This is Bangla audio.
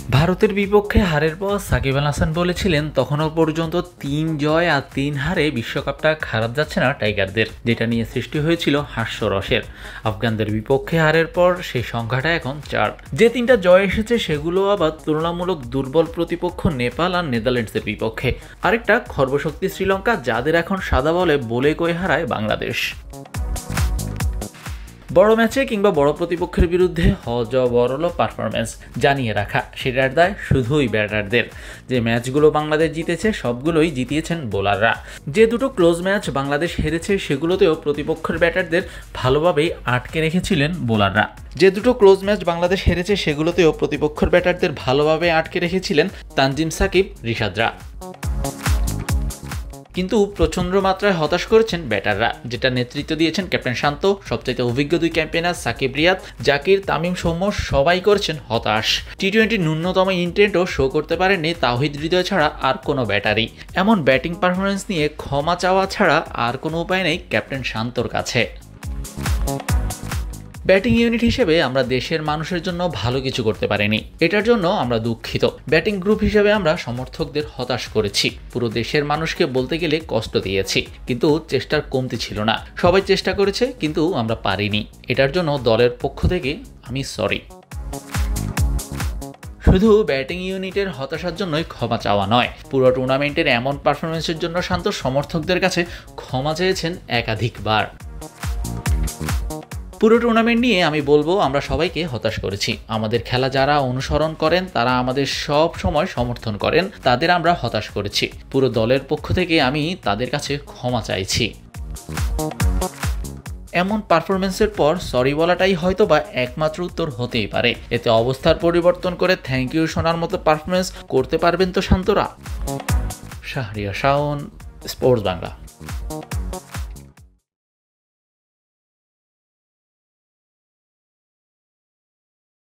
ভারতের বিপক্ষে হারের পর সাকিব আল হাসান বলেছিলেন তখনও পর্যন্ত ৩ জয় আর ৩ হারে বিশ্বকাপটা খারাপ যাচ্ছে না টাইগারদের, যেটা নিয়ে সৃষ্টি হয়েছিল হাস্যরসের। আফগানদের বিপক্ষে হারের পর সেই সংখ্যাটা এখন ৪। যে ৩টা জয় এসেছে সেগুলো আবার তুলনামূলক দুর্বল প্রতিপক্ষ নেপাল আর নেদারল্যান্ডসের বিপক্ষে। আরেকটা খর্বশক্তি শ্রীলঙ্কা, যাদের এখন সাদা বলে কয়ে হারায় বাংলাদেশ। বড় ম্যাচে কিংবা বড় প্রতিপক্ষের বিরুদ্ধে হজবরল পারফরম্যান্স জানিয়ে রাখা, সেটার দায় শুধুই ব্যাটারদের। যে ম্যাচগুলো বাংলাদেশ জিতেছে সবগুলোই জিতিয়েছেন বোলাররা। যে দুটো ক্লোজ ম্যাচ বাংলাদেশ হেরেছে সেগুলোতেও প্রতিপক্ষের ব্যাটারদের ভালোভাবেই আটকে রেখেছিলেন বোলাররা। তানজিম সাকিব, রিশাদরা। কিন্তু প্রচন্ড মাত্রায় হতাশ করেছেন ব্যাটাররা, যেটা নেতৃত্ব দিয়েছেন ক্যাপ্টেন শান্ত। সবচাইতে অভিজ্ঞ দুই ক্যাম্পেনার সাকিব, রিয়াদ, জাকির, তামিম, সৌম্য সবাই করেছেন হতাশ। টি-20 ন্যূনতম ইন্টেন্টও শো করতে পারেননি তাওহিদ হৃদয় ছাড়া আর কোনো ব্যাটারি। এমন ব্যাটিং পারফরমেন্স নিয়ে ক্ষমা চাওয়া ছাড়া আর কোনো উপায় নেই ক্যাপ্টেন শান্তর কাছে। ব্যাটিং ইউনিট হিসেবে আমরা দেশের মানুষের জন্য ভালো কিছু করতে পারিনি, এটার জন্য আমরা দুঃখিত। ব্যাটিং গ্রুপ হিসেবে আমরা সমর্থকদের হতাশ করেছি, পুরো দেশের মানুষকে বলতে গেলে কষ্ট দিয়েছি, কিন্তু চেষ্টার কমতি ছিল না। সবাই চেষ্টা করেছে কিন্তু আমরা পারিনি, এটার জন্য দলের পক্ষ থেকে আমি সরি। শুধু ব্যাটিং ইউনিটের হতাশার জন্যই ক্ষমা চাওয়া নয়, পুরো টুর্নামেন্টের এমন পারফরমেন্সের জন্য শান্ত সমর্থকদের কাছে ক্ষমা চেয়েছেন একাধিকবার। পুরো টুর্নামেন্ট নিয়ে আমি বলবো আমরা সবাইকে হতাশ করেছি। আমাদের খেলা যারা অনুসরণ করেন, তারা আমাদের সব সময় সমর্থন করেন, তাদের আমরা হতাশ করেছি। পুরো দলের পক্ষ থেকে আমি তাদের কাছে ক্ষমা চাইছি। এমন পারফরমেন্সের পর সরি বলাটাই হয়তো বা একমাত্র উত্তর হতেই পারে। এতে অবস্থার পরিবর্তন করে থ্যাংক ইউ শোনার মতো পারফরমেন্স করতে পারবেন তো শান্তরা। শাহরিয়ার শাওন, স্পোর্টস বাংলা।